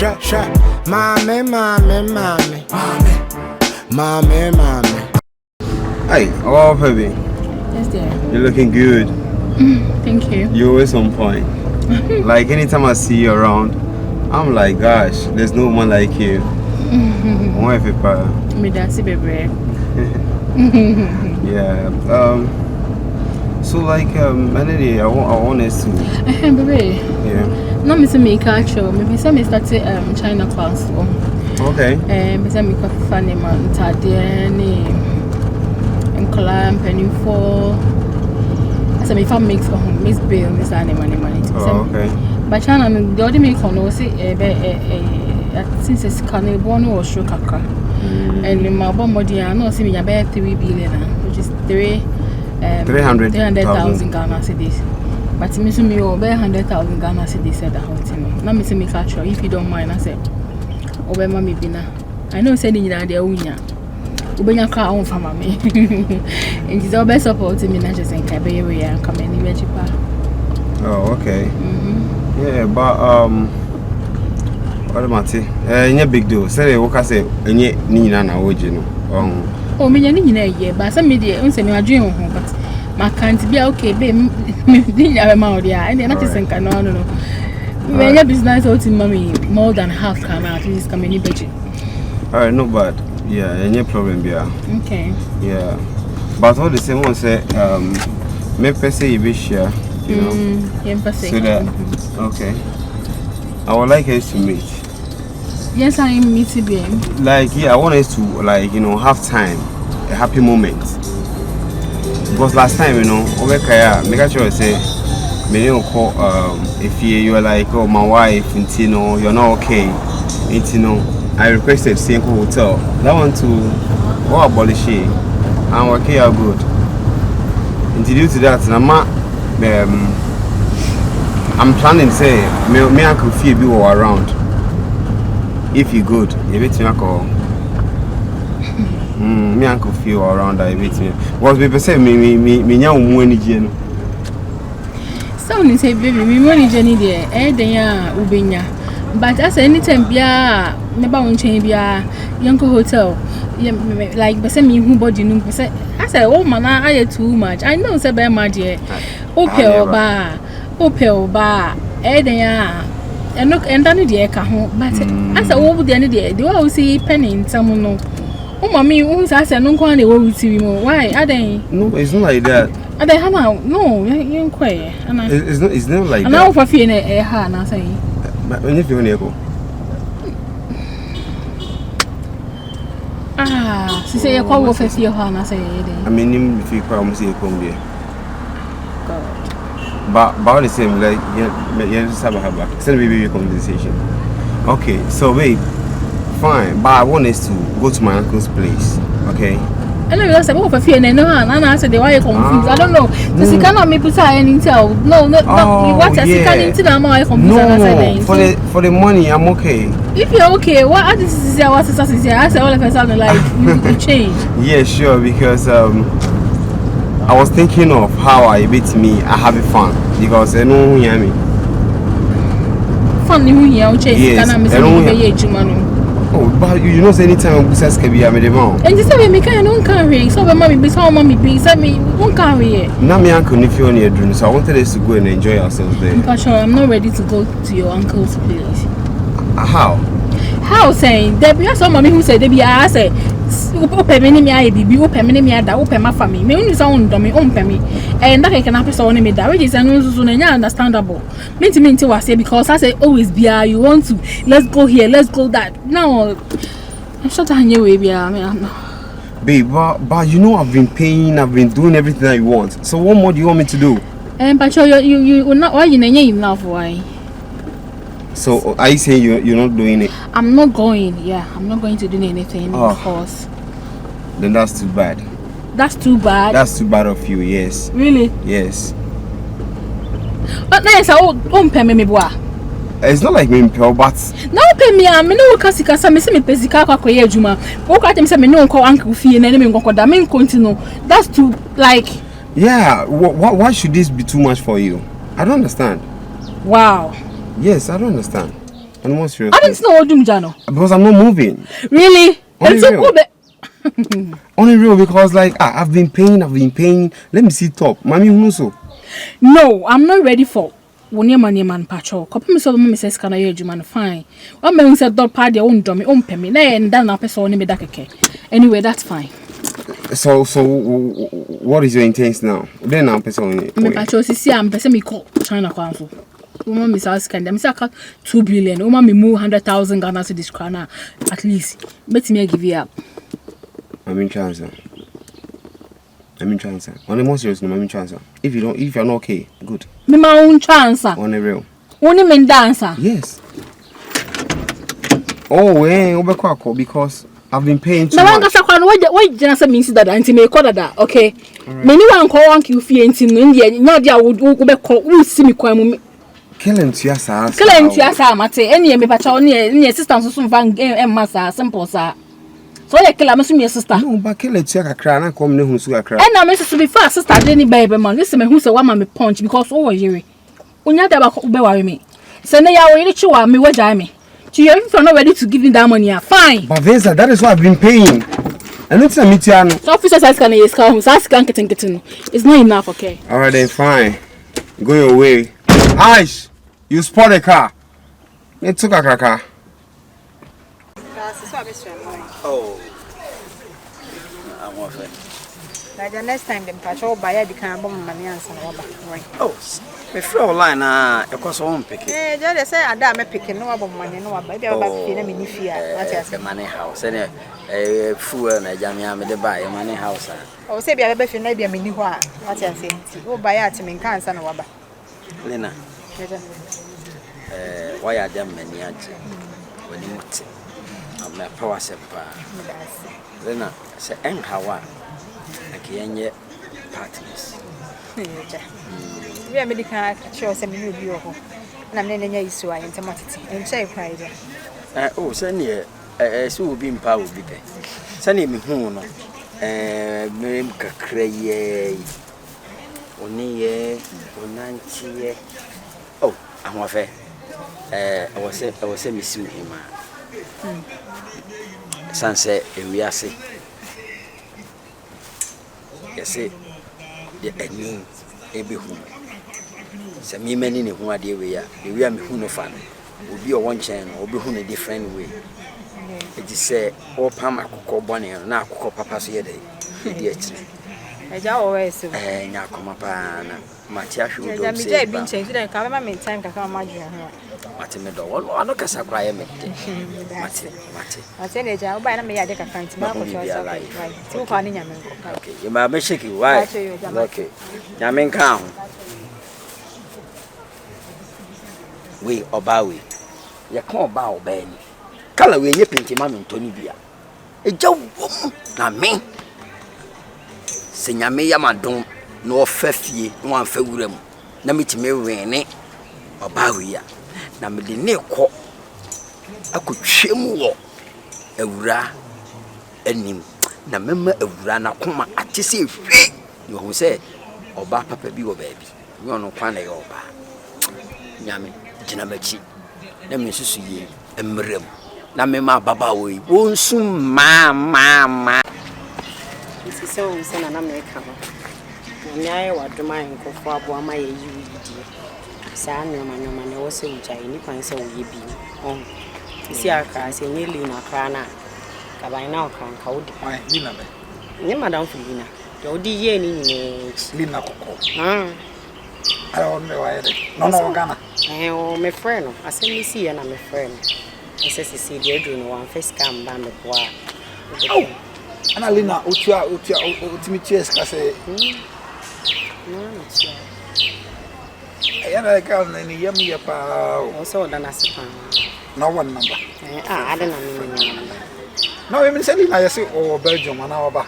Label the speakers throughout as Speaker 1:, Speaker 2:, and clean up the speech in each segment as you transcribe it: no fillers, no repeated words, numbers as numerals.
Speaker 1: Mommy. Hey, oh baby.
Speaker 2: Yes, dear.
Speaker 1: You're looking good.
Speaker 2: Thank you.
Speaker 1: You're always on point. Like anytime I see you around, I'm like, gosh, there's no one like you. Yeah. So like Melody, I want us to.
Speaker 2: Baby.
Speaker 1: Yeah.
Speaker 2: No, Mr. Make actual. Maybe some started China class.
Speaker 1: Okay.
Speaker 2: Mr. Make funny man. Tadiani. Unclear penny for. As a fan makes for home, Miss Bill, Miss Annie, money.
Speaker 1: Oh, okay.
Speaker 2: But China, the other make on no say since it's carnival or show kakra. And in my body, I know see me about 3 billion, which is 300,000 Ghana cedis. But Miss me over 100,000 Ghana cedis said the whole thing. Now, Miss me catch if you don't mind, I said, over Mammy Bina. I know sending you the Unia. Ubenya car on for me. And she's always supporting me, not just in Cabay and come in cheaper.
Speaker 1: Oh, okay. Yeah, but what am I saying? Any big deal. Say what I say. Any Nina na ojino.
Speaker 2: Oh, me yeah, but some media don't say me a dream but my can't be okay, babe. Me didn't have a mouth, yeah. And then I just think no. When your business out in mommy more than half can at least come any budget.
Speaker 1: Alright, no bad. Yeah, any problem, yeah.
Speaker 2: Okay.
Speaker 1: Yeah, but all the same one say me per se you be share, you know. So that okay. I would like us to meet.
Speaker 2: Yes, I am meeting them.
Speaker 1: Like yeah, I want us to like have time, a happy moment. Because last time over Kaya, make sure say me don't call if you are like oh my wife and you're not okay, I requested Senko Hotel. That one to abolish it and work here good. And due to that, I'm planning to say me and Kofi be around. If you good, you bet me call. Me and Kofi around. I bet me. What people say me nya money gen.
Speaker 2: Someone say baby me money journey there. Then ubenya. But as anytime bia never won change bia Yonko Hotel like be say me who body no be say I say oh man I too much. I know say be mad here. Opel ba then and done the ka ho but as a wo dey dey they will see penny in some no. Oh mommy who say no kwa dey wo with you why are they?
Speaker 1: No, it's not like that.
Speaker 2: Are they no you quite
Speaker 1: it's not like that.
Speaker 2: Now for fee na ha na say
Speaker 1: but when you feel near
Speaker 2: she say you call for fee ha na say
Speaker 1: I mean if you come see come there. But about the same like you just have back. Send me conversation. Okay, so wait, fine. But I want us to go to my uncle's place. Okay.
Speaker 2: I know you said for fee and no and I said why you confused. I don't know. Does he cannot make put any tell? No, what as he can into the amount confused.
Speaker 1: No, for the money I'm okay.
Speaker 2: If you're okay, what this is what is here? I said all of a sudden like you change.
Speaker 1: Yeah, sure, because I was thinking of how I beat me. I have fun because I know who you me.
Speaker 2: Fun who you change.
Speaker 1: Yes,
Speaker 2: I
Speaker 1: oh, but you know, anytime we say be I'm the mom.
Speaker 2: And you say we can't carry. So when mommy be so mommy be say me won't carry.
Speaker 1: Now me uncle if you near drink, so I wanted us to go and enjoy ourselves there.
Speaker 2: But sure, I'm not ready to go to your uncle's place.
Speaker 1: How?
Speaker 2: How saying? There be some mommy who said they be I say. Open me I be open me that open my family. Me only sound dummy open me. And that can happen so on me that which is understandable. Me to was say because I say always be you want to let's go here, let's go that. No I'm shut down your way be
Speaker 1: babe, but you know I've been paying, I've been doing everything that you want. So what more do you want me to do?
Speaker 2: But you not why you enough why?
Speaker 1: So are you saying you're not doing it?
Speaker 2: I'm not going. Yeah, I'm not going to do anything because.
Speaker 1: Then that's too bad.
Speaker 2: That's too bad.
Speaker 1: That's too bad of you. Yes.
Speaker 2: Really?
Speaker 1: Yes.
Speaker 2: But nice. I won't pay me boy.
Speaker 1: It's not like me pay, but.
Speaker 2: No pay me. I me no kasi me say me pay sika kwa koye juma. Wo ka tell me say me no call uncle fee na me go da me continue. That's too like.
Speaker 1: Yeah. Why should this be too much for you? I don't understand.
Speaker 2: Wow.
Speaker 1: Yes, I don't understand. I'm not serious.
Speaker 2: I didn't know what doing, Jano.
Speaker 1: Because I'm not moving.
Speaker 2: Really?
Speaker 1: Only
Speaker 2: It's so
Speaker 1: real.
Speaker 2: good.
Speaker 1: Only real because like I've been paying. Let me see top. Mommy Muso.
Speaker 2: No, I'm not ready for one money man patrol. Copy me so the mummy says can I use you man fine. One man said dog party own dummy own pay me. And then I person only me that okay. Anyway, that's fine.
Speaker 1: So what is your intent now? Then I'm person.
Speaker 2: Me patrol see I'm person me call China council. Woman Miss Askan, them say 2 billion. Woman me move 100,000 Ghana to this crown at least. Let me give you up.
Speaker 1: I'm in chance. On the most serious, I'm in chance. If you're not okay, good.
Speaker 2: Me my own chance.
Speaker 1: On the real.
Speaker 2: Only men dancer.
Speaker 1: Yes. Oh, because I've been paying too
Speaker 2: Now,
Speaker 1: much.
Speaker 2: why just means that anti me call that, okay? Many one call one Q fee and in India, no, dear would be called, will see me quite.
Speaker 1: Killing to your sir.
Speaker 2: Killing to your mate, any me patron near assistance of some van and massa, simple, sir. So I kill a Miss sister.
Speaker 1: No, but kill it, check a crown and come who's a crown.
Speaker 2: And now, Mrs. to be fast, sister, any baby man, listen, who's a woman me punch because over here. When you're about to bury me. Send a really sure me what I mean. If you're not ready to give me that money, fine.
Speaker 1: But Vincent, that is what I've been paying. And it's a Mitiano.
Speaker 2: So officers ask can you come, ask can get it's not enough, okay?
Speaker 1: Alright then fine. Go your way. Aish, you spot a car. It took a car.
Speaker 3: Oh, I'm off it.
Speaker 4: Like the next time them patrol buy I become bomb money and some rubber.
Speaker 3: Oh, my friend line, of course, I won't pick it.
Speaker 4: Eh, just say I damn picking no about money, no, baby, I'm back in a mini fear.
Speaker 3: That's a money house, and a fool and a jammy with the buy a money house.
Speaker 4: Oh, say, I bet you maybe a mini one. What I say, go buy at him in cancer and rubber.
Speaker 3: Lena, why are them many when you want it? I'm a power set. Lena, say, and how I can't yet partners.
Speaker 4: We are medical show some new view. And I'm letting you so I intermatity and say pride.
Speaker 3: Oh, send you so being power with it. Send me home. Mem Cacray. Only Onanchi. Oh, I'm off it. I was say Miss Hima. Sunset, and we are say. Yes, the name, every who. Some men in who are the way, we are who no fan. Will be a one channel or be who a different way. It is say, all Pama cook bonnie and now cook papa's here day.
Speaker 4: I always say,
Speaker 3: Nakomapana, Matias should
Speaker 4: I'm been changed and come my time can come imagine her.
Speaker 3: Matimedo, one look as a cry, Mati.
Speaker 4: I said, I'll buy me a deck of fancy. Right, 2 funny.
Speaker 3: Okay, you might shake you. Why? Okay, Yamin count. We or Bowie. You can't bow, Benny. Color when you paint him on Tony Bia. A joke, not me. Senya me yamadon no fafie no amfawuram na metime wene obawiya na me de ne kɔ akotwem wɔ awura anim na mema awura na koma atese hwi ne ho sɛ oba papa bi wɔ baabi ne ono kwana yɛ oba nyame gina machi na me susu yi emrem na mema baba wo yi wonsum ma
Speaker 5: so na na meka ho nyaaye wadoma enkofo abo ama ye yiwidi saa nyoma ne wo se uja ni kwan se wo ye bi on isi aka se nyeli na kra na ka ban na okan ka wodi
Speaker 3: ni na me
Speaker 5: ni madam fulina de odi ye ni nyine
Speaker 3: lina kokko
Speaker 5: ah
Speaker 3: me wa yede no Ghana
Speaker 5: o me friend no asem ni si ye na me friend ese si de edu no wan first come ba me boa
Speaker 3: Ana Lina, ultimi chess kase. Yana ka ni yami ya pa.
Speaker 5: Also da nasipa.
Speaker 3: No one number.
Speaker 5: I don't know.
Speaker 3: No, even say Lina yesi o Belgium ana oba.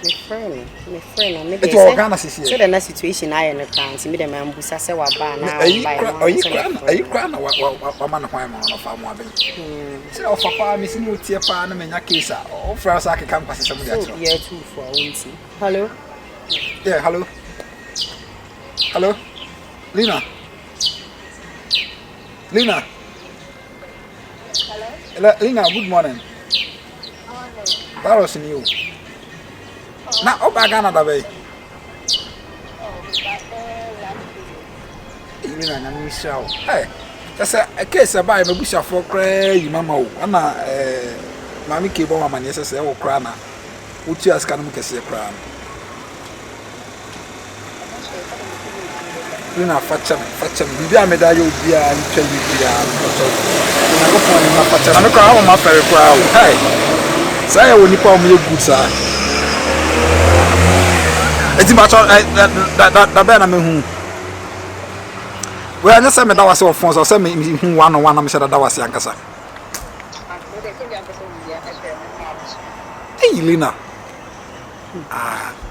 Speaker 5: Me friend, me
Speaker 3: dey. It Ghana sisi.
Speaker 5: So the situation I in the country, me dem ambusa se wa ba na
Speaker 3: buy. Are you crying wa man hwan ma no fa mo aben. Say o papa me sinu tie pa na menya case o fra sa ke kan kwase samu dia tro.
Speaker 5: Yeah, too for onti. Hello?
Speaker 3: Yeah, hello. Hello? Lina.
Speaker 6: Lina, good morning. That was new. Now, oh, back another way. Lina, I'm Michelle. Hey, that's a case about a bush for cray, Mamma, and Mammy Kibo, my niece, or crana. Which you ask can make a crown. Lina, fetch him. Be a medal, be a tell you, I'm a crowd of my fairy crowd. Hey, say I will nip on me good, sir. It's about that band. I'm whom. Well, I just said that was all phones or send me one on one. I'm sure that was Yankasa. Hey, Lina.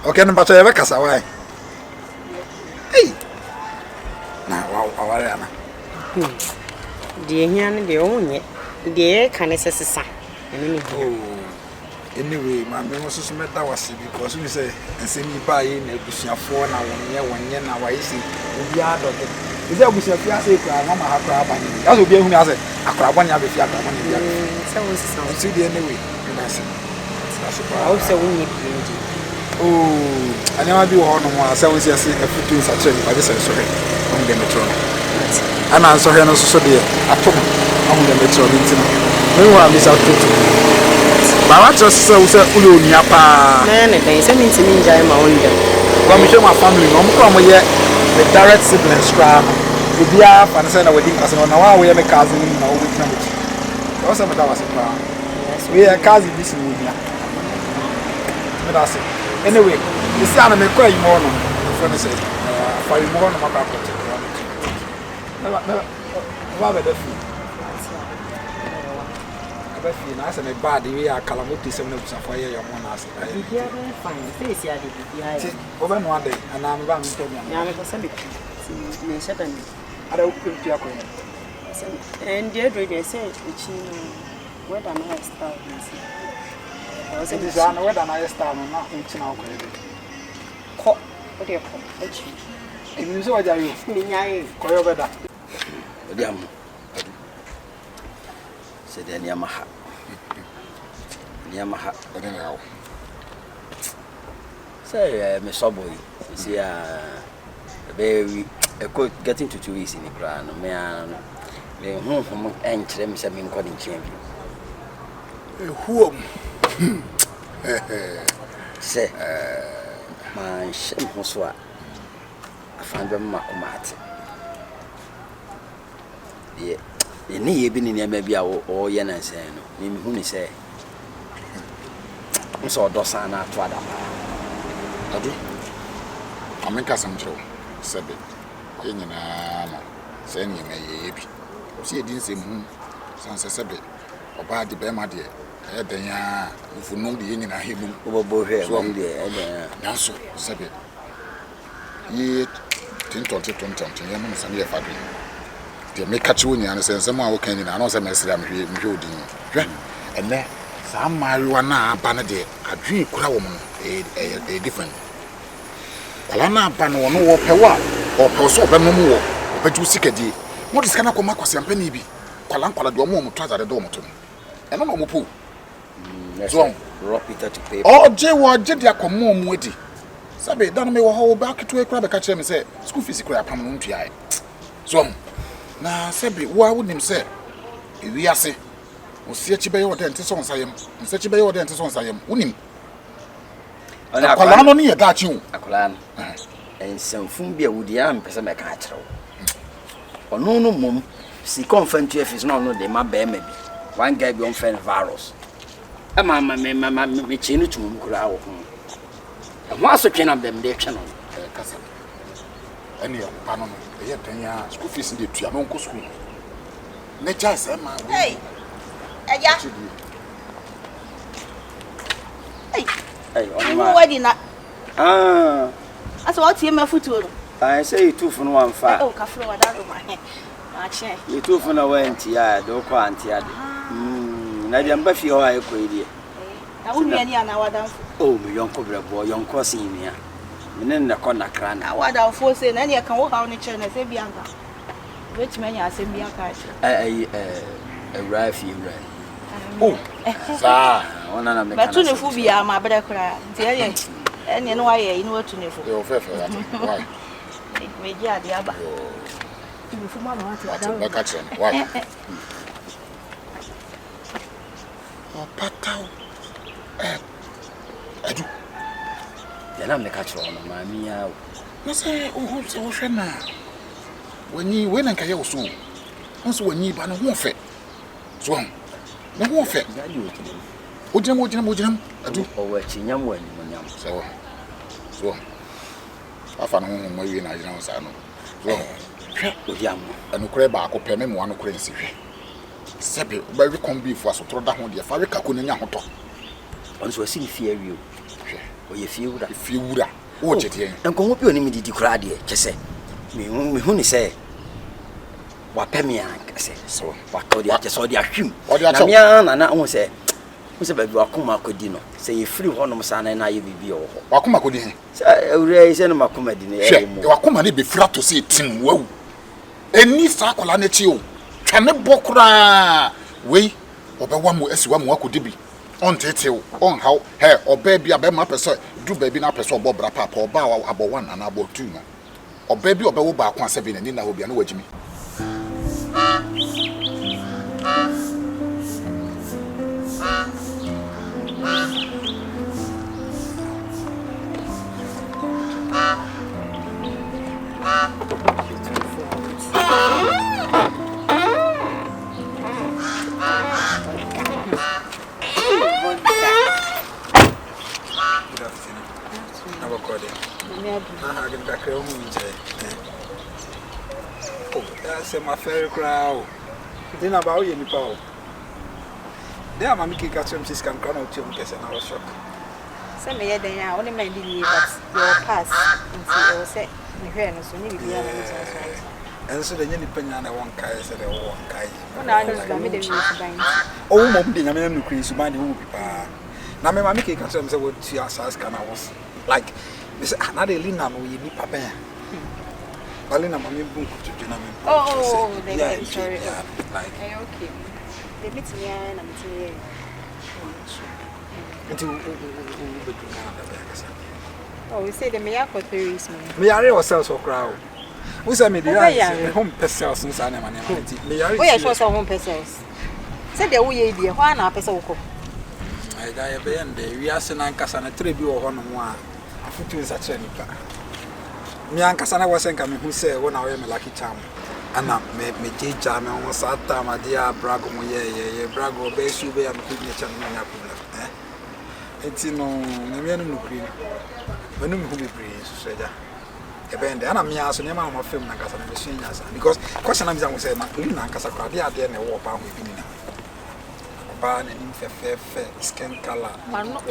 Speaker 6: Okay, no matter ever, Cassa. Why? Hey, now, Ariana.
Speaker 5: Dear Yan, the only dear can assess a
Speaker 6: Anyway, my was met that was because we say and send me by in a bush for now 1 year now. I see the yard of it. Is that we shall say, Mama, have crab and that will be whom I said, a crab one have a fiat money.
Speaker 5: So,
Speaker 6: see the anyway.
Speaker 5: also, we need
Speaker 6: oh, I never do on one. So we say a few things at but this is sorry on the metro. And I'm sorry, no, so dear. I took on the metro. Meanwhile, Miss Out. But what just so Uliapa?
Speaker 5: Man, they send me to me, my own.
Speaker 6: Come show my family. Come here, the direct siblings. Scram. The beer, and send a wedding cousin. Now we have a cousin in our weekend. Also, that was a plan. We are cousin this week. That's it. Anyway, the son of me quite more. Friend said, for you more on my back. Never the food. I said, a bad we are calamity 7 of fire. Your monas.
Speaker 5: Fine, face, I did.
Speaker 6: Over 1 day, and I'm going to tell you. I'm a Semitic. I don't put your coin.
Speaker 5: And Deirdre, they said, where am I start? I was in the zone where I start on nothing to now. What do you call it? If you saw you, call over that.
Speaker 3: Said Yamaha. Yamaha, I don't know. Say, Miss Subway, see, baby, a could get into 2 weeks in the crown. Man, they home and them something calling champion.
Speaker 6: Who?
Speaker 3: Say, my shame was what I found them Macomat. Yeah. Ni ebi ni me bia o ye na nsen no me hu ni se nso odosa na to ada
Speaker 7: adu ameka samtro sebe ye nyina no se ni me ye bi o se edi nsem hu sanse sebe oba de be ma de e den ya mfunu de ye nyina hemu
Speaker 3: obobo hwe so de e den
Speaker 7: ya so sebe ye tintonte ye no se ne fa de the make catch you and say someone who can in announce a message. I'm here, and there some marijuana banade a dream crowd woman a different. Alana ban one or pewa or person of no more, but you seek a day. What is Kanako Marcos and Penny be? Kalankola do more to the domaton. And no more poo. So,
Speaker 3: Ropita to pay.
Speaker 7: Oh, J. Ward, Jedia come more witty. Sabe, don't me hold back to a crab catch him and say, school physical permanent. So, na sebi wa wonim se ewiase osiachi be yoda ntese onsayem nsachi be yoda ntese onsayem wonim akwala no ne yeda achi wo
Speaker 3: akwala no ensamfum bia wudi am pese me ka akyerɛw ono no mom si confantu afis no no de ma be ma bi one guy bi on fen virus ama me chinu tum kura wo ho ho asotwe na dem de twe no
Speaker 7: kasa ani ya pano no ye tanya school fees dey tua no nko school na ja se ma we
Speaker 4: Hey eja
Speaker 3: hey
Speaker 4: on ma wadi na
Speaker 2: Asa what you me futu no.
Speaker 3: I say you two for no one fa.
Speaker 2: Oh, ka fro wada do ma. Ma che.
Speaker 3: You two for no went ya do ko anti ade. Na dia mba fi ho ayi ko ide.
Speaker 2: Na wo nua ni ana wada mfo.
Speaker 3: Oh, me yonko brebo, yonko sin nia. Me ne ko na kra na.
Speaker 2: Wada mfo se na ne kan wo ha wo ne che na se bi anka. Which many asem bi aka che.
Speaker 3: ewura fi ewura
Speaker 7: Oh, sir.
Speaker 3: ona na me
Speaker 8: But to nefu bia ma bada kura. Nti ene no waye inu otu nefu.
Speaker 7: Yo fefe that. Why?
Speaker 8: Me ji ade aba. Nefu ma ma
Speaker 7: What? Back at him. Why? Oh, patao. Edu.
Speaker 3: ya na me catch on ma mi ya
Speaker 7: No say, oh, so hwe na. When na nkaye wo so. Nso wani ba no ho fe. So ho. Na ho fe.
Speaker 3: ya di
Speaker 7: Ojinam. Edu.
Speaker 3: o wa chi nyam wa ni nyam
Speaker 7: So. Afa no ho mo wi na ajina sa no. So.
Speaker 3: hwe o ya mo
Speaker 7: Anukure ba ko pe me mo anukure nsi hwe. Sebe ba wi kon bi fu asotro da ho de fa we kako nya ho to.
Speaker 3: on so si fi awi o ye fi ewura
Speaker 7: Fi wura. Wo chete.
Speaker 3: enko ho bi oni mi didi kura de kese me hu ni se wa pemi an kese
Speaker 7: So.
Speaker 3: wa to de kese o de ahwim
Speaker 7: Odi acho.
Speaker 3: na mi an na ho se ba bi wa koma akodi no se ye free ho no sa na ye bibi o ho
Speaker 7: Wakoma ko di he.
Speaker 3: se ewura yi se no makoma di ne e
Speaker 7: Hwe, wakoma ne be fra to se tim wawu. Eni sa akola na chi o. Twene bokura. Wei, obewa mu asiwa mu akodi bi. On tetew, on how, he, obe bi abe ma pese, du baby na pese obo bra papa, oba abo 1 and abo 2 no. Obe bi obe wo ba kwa 7 ni na obi na wajimi.
Speaker 6: My fair crowd. Then about you, Nipo. There, Mammy catch him, she's can crown out to him, guess, and I was shocked.
Speaker 4: Some me then I only may be but your pass until you say me here no so ni bi ya na
Speaker 6: And so the Yenny Penana one kai said, oh, kai.
Speaker 4: so na no me dey use ban
Speaker 6: Oh, Mom, the Yaman no crease, man, who be pa. Now, my mammy catch him, say what she asked, can I was like, Miss Another Lina, we need papa. Alina, Mammy Book to Gentlemen.
Speaker 4: Oh, they
Speaker 6: yeah,
Speaker 4: are sorry.
Speaker 6: yeah, like,
Speaker 4: Okay. They meet me and I'm here. Oh, we say the mayor for 3 weeks, man.
Speaker 6: Me are ourselves for crowd. We say me the home person since I never me are.
Speaker 4: Oh, yeah, show some home persons. Say the way dear, why not person ko?
Speaker 6: I die a band, we are saying Cassana tribute or one more. I put you in such a nipa. Me and Cassana was saying, who say, when I am a lucky charm. And I made me teach charm on Sata, my dear Brago, yeah, Brago, base you be and put me a it's no, no green. When you breeze, said a band, and I'm young, so never my film like a machine because question I'm saying, Lina Casacra, they are there in a war pound with me. Ban and fair skin color.
Speaker 4: One not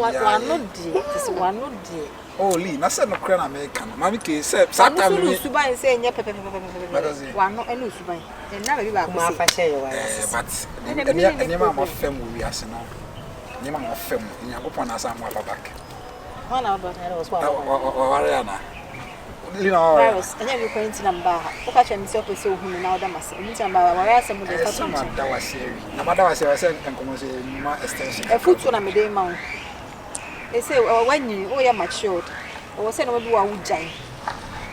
Speaker 4: dear, this one not dear.
Speaker 6: Oh, Lee, I said no crown American. Mammy said,
Speaker 4: Sometimes you buy saying, one not any to buy. And never be back.
Speaker 6: but the name of film we are saying. Name of film in your open as I'm back.
Speaker 8: One hour but I was one.
Speaker 6: Ariana.
Speaker 4: Virus, and every point in number. Catch himself with so whom now that must meet him by where some of the
Speaker 6: someone that was here. No matter what I said, and come more extension.
Speaker 4: a foot on a midday mount. They say, when you are matured, or say, no, I would join.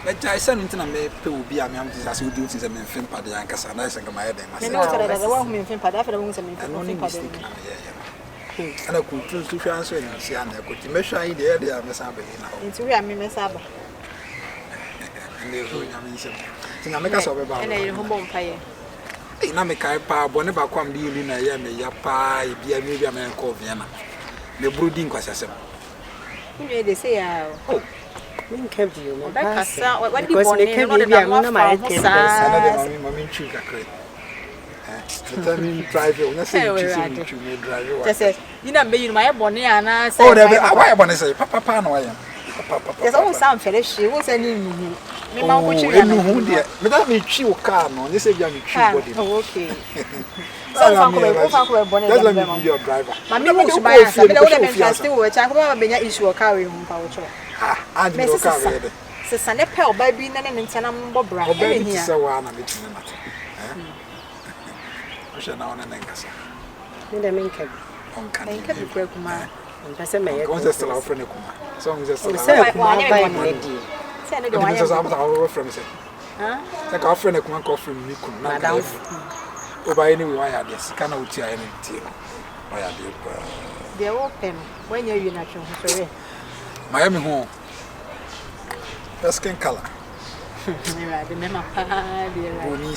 Speaker 6: But I sent into a may will be a man as you do since I'm in film party and Cassandra and my head.
Speaker 4: I know that the one who in film, but after the woman's
Speaker 6: mistake. And I could choose to answer and see, and I could measure idea they are Miss Abbey now.
Speaker 4: Into where I mean, Miss Abba.
Speaker 6: And they ruin a mission. I make us over about
Speaker 4: a home fire.
Speaker 6: I make a pa, whenever come dealing a year, may a pie be a maybe a man called Vienna. The brooding was a simple.
Speaker 4: They say, oh,
Speaker 5: we kept you.
Speaker 4: what do you
Speaker 5: Because
Speaker 4: want?
Speaker 5: they kept you, I'm not my
Speaker 6: I mean, sugar cream. Determine drive you, let's say, you may drive you.
Speaker 4: Just say, you know, be my bonnet and I say,
Speaker 6: oh, why I want to say, Papa, no, I am.
Speaker 4: There's always some fetish. She was sending me.
Speaker 6: Oh, who dear? Madame, you chew car, no, you say you're body.
Speaker 4: Oh, okay. Some bonnet.
Speaker 6: Let me be your driver.
Speaker 4: My name is Bias. I don't still which I have been issue of carrying home power.
Speaker 6: Ah, and you car ready.
Speaker 4: Says an apple by being an antenna bobra.
Speaker 6: Oh, baby, so one of it. hwɛ na ona nkasa
Speaker 5: Me dem nka bi.
Speaker 6: on kan
Speaker 4: Enka bi kura kuma.
Speaker 5: Mpese me ye.
Speaker 6: on se stela ofre ne kuma so on se stela
Speaker 5: Se kuma ba me di.
Speaker 4: Se ne de
Speaker 6: de
Speaker 4: wanya.
Speaker 6: so am ta ofre me se
Speaker 4: Ha?
Speaker 6: se ka ofre ne kuma ka ofre me kun na ka o ba ye ni we wanya de sika na uti aye ne tie wanya de pa
Speaker 4: De wo pem. When you na twe ho so we.
Speaker 6: Miami ho the skin color
Speaker 4: Mira, de mema pa de la.
Speaker 6: bruni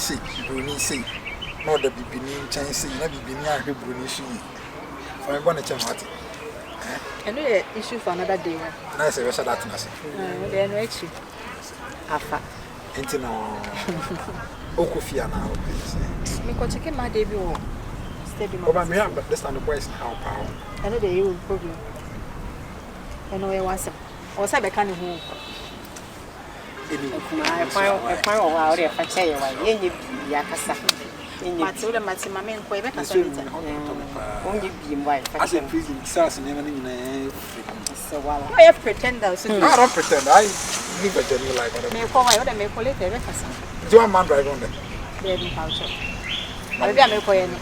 Speaker 6: see no the bibini nchen see na bibini ahwe bruni shi fa me bona chamati
Speaker 4: And we issue for another day.
Speaker 6: na se we shada tena se
Speaker 4: De no echi.
Speaker 5: Afa.
Speaker 6: enti na okofia na o
Speaker 4: Me ko cheke ma de bi o. Steady ma.
Speaker 6: Oba me this time the boys how power
Speaker 4: And de you problem. And we want some. O say be kan ho.
Speaker 6: any
Speaker 5: Kuma e kwan o wa o re fa che ye wa ye nye bi akasa. Ye nye.
Speaker 4: Mati o de mati ma me nko e be ka so
Speaker 6: so
Speaker 4: nita.
Speaker 5: O nye bi mwa fa
Speaker 6: as
Speaker 5: che.
Speaker 6: a prison stars ni na nyina
Speaker 5: Se wala.
Speaker 4: O ye pretender so.
Speaker 6: I don't pretend I live a genuine life
Speaker 4: Me ko wa o de me ko le te be ka so.
Speaker 6: do you man drive on there
Speaker 4: De bi ka so. Abi bia me ko ye no.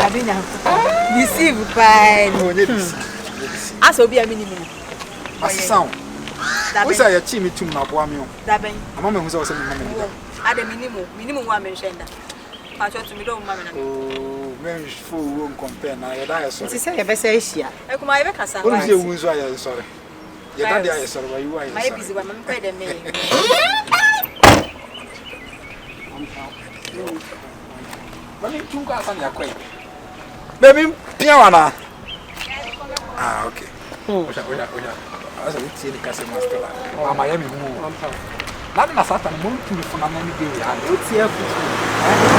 Speaker 4: Abi nya. Deceive by.
Speaker 6: no nye this
Speaker 4: Asa obi a minimum.
Speaker 6: as sound we say ya chi me tum na boa me o
Speaker 4: Da ben.
Speaker 6: ama me hu say o say me mama me
Speaker 4: Ade minimum wa me hwenda. Pa cho to me do ma me na.
Speaker 6: oh men full won compare na ya da ya so
Speaker 5: Nti se ye be se ahia.
Speaker 4: E kuma ye be kasa.
Speaker 6: What is your wounds? I am sorry. Your daddy, I am sorry. You are
Speaker 4: My busy
Speaker 6: sorry.
Speaker 4: wa me pe de me.
Speaker 6: Mami, tu ka san ya kwai. Baby, piawana. Ah, okay. Oja. Asa we tie ni kase master la. Mama ya mi hu. Na na satan mo tu mi funa na mi de ya.
Speaker 5: O tie afutu.